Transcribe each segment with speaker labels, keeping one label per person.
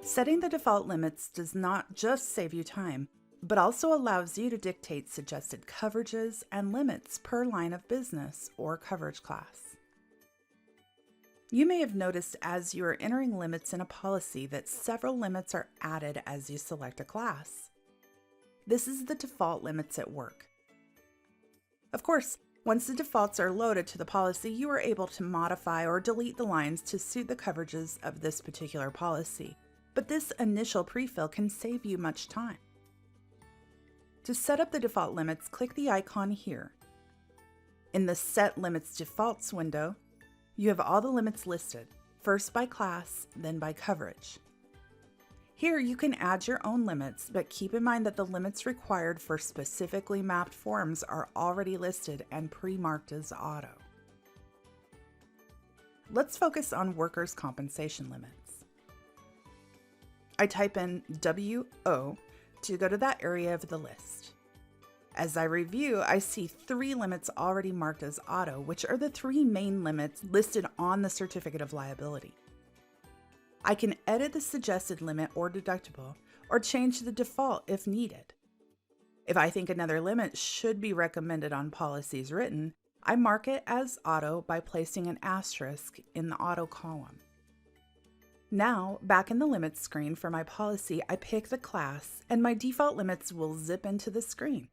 Speaker 1: Setting the default limits does not just save you time, but also allows you to dictate suggested coverages and limits per line of business or coverage class. You may have noticed as you are entering limits in a policy that several limits are added as you select a class. This is the default limits at work. Of course, once the defaults are loaded to the policy, you are able to modify or delete the lines to suit the coverages of this particular policy, but this initial prefill can save you much time. To set up the default limits, click the icon here. In the Set Limits Defaults window, you have all the limits listed, first by class, then by coverage. Here you can add your own limits, but keep in mind that the limits required for specifically mapped forms are already listed and pre-marked as auto. Let's focus on workers' compensation limits. I type in WO to go to that area of the list. As I review, I see 3 limits already marked as auto, which are the 3 main limits listed on the certificate of liability. I can edit the suggested limit or deductible, or change the default if needed. If I think another limit should be recommended on policies written, I mark it as auto by placing an asterisk in the auto column. Now, back in the limits screen for my policy, I pick the class, and my default limits will zip into the screen.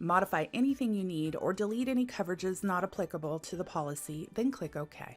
Speaker 1: Modify anything you need or delete any coverages not applicable to the policy, then click OK.